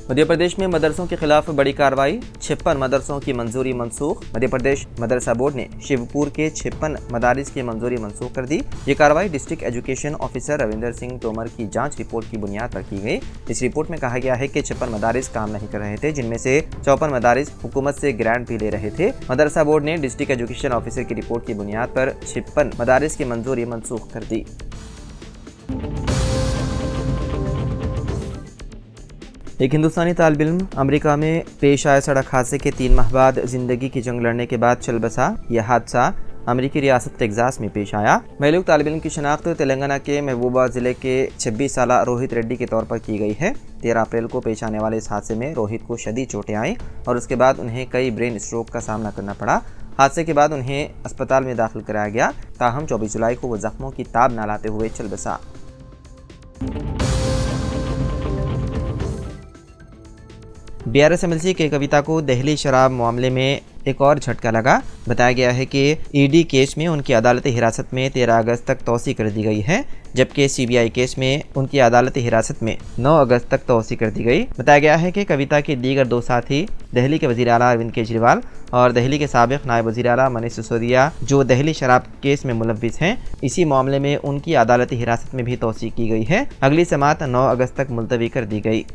मध्य प्रदेश में मदरसों के खिलाफ बड़ी कार्रवाई, 56 मदरसों की मंजूरी मनसूख। मध्य प्रदेश मदरसा बोर्ड ने शिवपुर के 56 मदारिस की मंजूरी मनसूख कर दी। ये कार्रवाई district education officer Ravinder Singh Tomar की जांच रिपोर्ट की बुनियाद पर की गई। इस रिपोर्ट में कहा गया है कि 56 मदारिस काम नहीं कर रहे थे, जिनमें से 54 मदारिस हुकूमत से ग्रांट भी ले रहे थे। मदरसा बोर्ड ने डिस्ट्रिक्ट एजुकेशन ऑफिसर की रिपोर्ट की बुनियाद पर 56 मदारिस की मंजूरी मनसूख कर दी। एक हिंदुस्तानी तालिब इल्म अमेरिका में पेश आए सड़क हादसे के 3 माह बाद जिंदगी की जंग लड़ने के बाद चल बसा। यह हादसा अमेरिकी रियासत टेक्सास में पेश आया। महलूक तालिब इल्म की शनाख्त तेलंगाना के महबूबा जिले के 26 साला रोहित रेड्डी के तौर पर की गई है। 13 अप्रैल को पेश आने वाले इस हादसे में रोहित को शदीद चोटें आई और उसके बाद उन्हें कई ब्रेन स्ट्रोक का सामना करना पड़ा। हादसे के बाद उन्हें अस्पताल में दाखिल कराया गया। ताहम 24 जुलाई को वो जख्मों की ताब न लाते हुए चल बसा। BRS-MLC के कविता को दिल्ली शराब मामले में एक और झटका लगा। बताया गया है कि ईडी केस में उनकी अदालती हिरासत में 13 अगस्त तक तौसी कर दी गई है, जबकि CBI केस में उनकी अदालती हिरासत में 9 अगस्त तक तौसी कर दी गई। बताया गया है कि कविता के दीगर 2 साथी दिल्ली के वज़ीर आला अरविंद केजरीवाल और दिल्ली के साबिक़ नायब वज़ीर आला मनीष सिसोदिया, जो दिल्ली शराब केस में मुलव्विस हैं, इसी मामले में उनकी अदालती हिरासत में भी तौसी की गई है। अगली समाअत 9 अगस्त तक मुलतवी कर दी गई।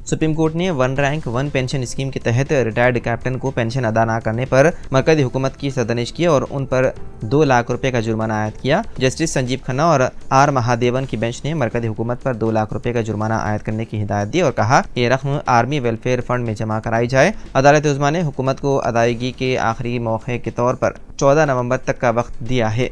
सुप्रीम कोर्ट ने 1 रैंक 1 पेंशन स्कीम के तहत रिटायर्ड कैप्टन को पेंशन अदा न करने पर मरकज़ी हुकूमत की सरजनिश की और उन पर 2 लाख रुपए का जुर्माना आयद किया। जस्टिस संजीव खन्ना और R महादेवन की बेंच ने मरकज़ी हुकूमत पर 2 लाख रुपए का जुर्माना आयद करने की हिदायत दी और कहा कि ये रकम आर्मी वेलफेयर फंड में जमा कराई जाए। अदालत उज़्मा ने हुकूमत को अदायगी के आखिरी मौके के तौर पर 14 नवंबर तक का वक्त दिया है।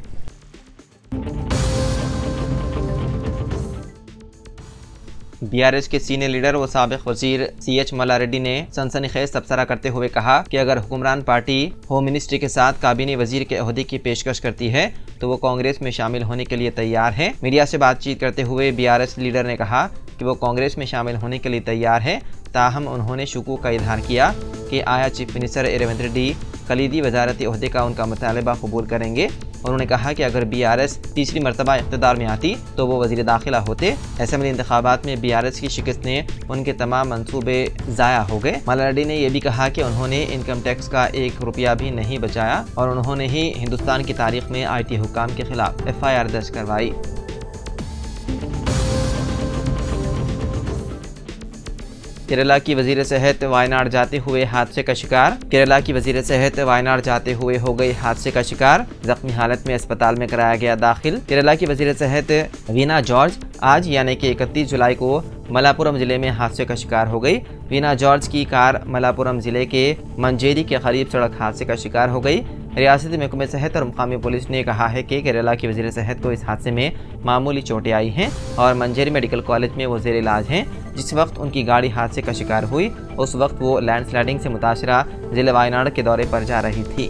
BRS के सीनियर लीडर व साबिक़ वज़ीर CH मल्लारेड्डी ने सनसनीखेज तबसरा करते हुए कहा कि अगर हुक्मरान पार्टी होम मिनिस्ट्री के साथ काबीनी वज़ीर के ओहदे की पेशकश करती है तो वो कांग्रेस में शामिल होने के लिए तैयार है। मीडिया से बातचीत करते हुए BRS लीडर ने कहा कि वो कांग्रेस में शामिल होने के लिए तैयार है। ताहम उन्होंने शुकूक का इजहार किया कि आया चीफ मिनिस्टर रेवंत रेड्डी कलीदी वजारती ओहदे का उनका मुतालबा कबूल करेंगे। उन्होंने कहा कि अगर BRS तीसरी मरतबा इक़्तिदार में आती तो वो वज़ीर दाखिला होते। असेंबली इंतखाबात में BRS की शिकस्त ने उनके तमाम मंसूबे ज़ाया हो गए। मल्लारेड्डी ने यह भी कहा कि उन्होंने इनकम टैक्स का 1 रुपया भी नहीं बचाया और उन्होंने ही हिंदुस्तान की तारीख में IT हुक्काम के खिलाफ FIR दर्ज करवाई। केरला की वज़ीर सेहत वायनाड जाते हुए हादसे का शिकार। केरला की वज़ीर सेहत वायनाड जाते हुए हो गई हादसे का शिकार। जख्मी हालत में अस्पताल में कराया गया दाखिल। केरला की वज़ीर सेहत वीना जॉर्ज आज यानी कि 31 जुलाई को मलापुरम ज़िले में हादसे का शिकार हो गई। वीना जॉर्ज की कार मलापुरम ज़िले के मंजेरी के करीब सड़क हादसे का शिकार हो गई। रियासती महकमे सेहत और मुकामी पुलिस ने कहा है कि केरला की वज़ीर सेहत को इस हादसे में मामूली चोटें आई हैं और मंजेरी मेडिकल कॉलेज में वो ज़ेर इलाज हैं। जिस वक्त उनकी गाड़ी हादसे का शिकार हुई उस वक्त वो लैंडस्लाइडिंग से मुतासरा ज़िले वायनाड के दौरे पर जा रही थी।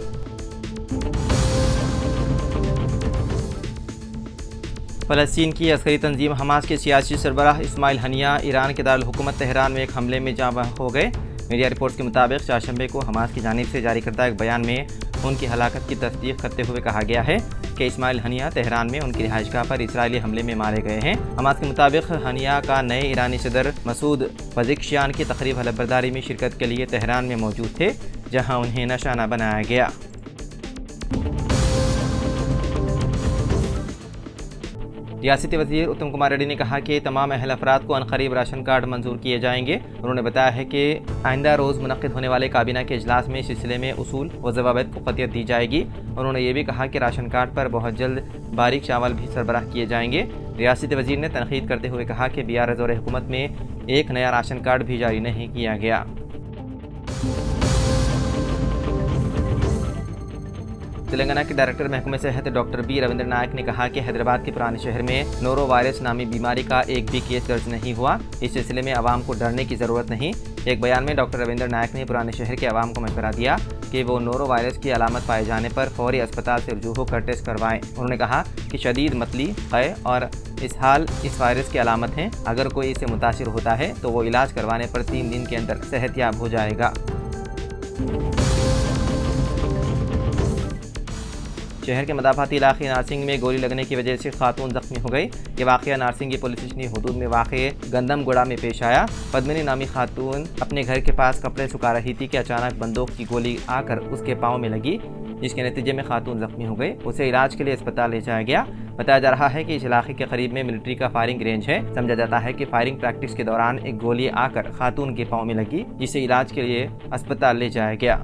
फ़लस्तीन की अस्करी तंजीम हमास के सियासी सरबराह इस्माइल हनिया ईरान के दारुल हुकूमत तेहरान में एक हमले में जाँ बहक हो गए। मीडिया रिपोर्ट्स के मुताबिक चारशंबे को हमास की जानिब से जारी करदा एक बयान में उनकी हलाकत की तस्दीक करते हुए कहा गया है कि इस्माइल हनिया तेहरान में उनकी रिहाइशगाह पर इजरायली हमले में मारे गए हैं। हमास के मुताबिक हनिया का नए ईरानी सदर मसूद पज़ेश्कियान की तकरीब हलफबरदारी में शिरकत के लिए तेहरान में मौजूद थे, जहाँ उन्हें निशाना बनाया गया। रियासती वज़ीर उत्तम कुमार रेड्डी ने कहा कि तमाम अहल अफराद को अनकरीब राशन कार्ड मंजूर किए जाएंगे। उन्होंने बताया है कि आइंदा रोज़ मुनक़्क़िद होने वाले काबीना के इजलास में इस सिलसिले में उसूल व ज़वाबित को क़तियत दी जाएगी। उन्होंने ये भी कहा कि राशन कार्ड पर बहुत जल्द बारीक चावल भी सरबराह किए जाएंगे। रियासती वज़ीर ने तनक़ीद करते हुए कहा कि BRS दौरे हुकूमत में एक नया राशन कार्ड भी जारी नहीं किया गया। तेलंगाना के डायरेक्टर महकमे सेहत डॉक्टर B रविंद्र नायक ने कहा कि हैदराबाद के पुराने शहर में नोरो वायरस नामी बीमारी का एक भी केस दर्ज नहीं हुआ। इस सिलसिले में आवाम को डरने की ज़रूरत नहीं। एक बयान में डॉक्टर रविंद्र नायक ने पुराने शहर के आवाम को मशवरा दिया कि वो नोरो वायरस की अलामत पाए जाने पर फौरी अस्पताल से रुजू होकर टेस्ट करवाएं। उन्होंने कहा कि शदीद मतली, क़य और इसहाल इस वायरस की अलामत हैं। अगर कोई इससे मुतासिर होता है तो वो इलाज करवाने पर 3 दिन के अंदर सेहतयाब हो जाएगा। शहर के मदाफाती इलाके नारसिंग में गोली लगने की वजह से खातून जख्मी हो गई। ये वाक़या नारसिंग की पुलिस स्टेशन हदूद में वाक़े गंदमगुड़ा में पेश आया। पद्मिनी नामी खातून अपने घर के पास कपड़े सुखा रही थी कि अचानक बंदूक की गोली आकर उसके पाँव में लगी, जिसके नतीजे में खातून जख्मी हो गई। उसे इलाज के लिए अस्पताल ले जाया गया। बताया जा रहा है कि इस इलाके के करीब में मिलिट्री का फायरिंग रेंज है। समझा जाता है कि फायरिंग प्रैक्टिस के दौरान एक गोली आकर खातून के पाँव में लगी, जिसे इलाज के लिए अस्पताल ले जाया गया।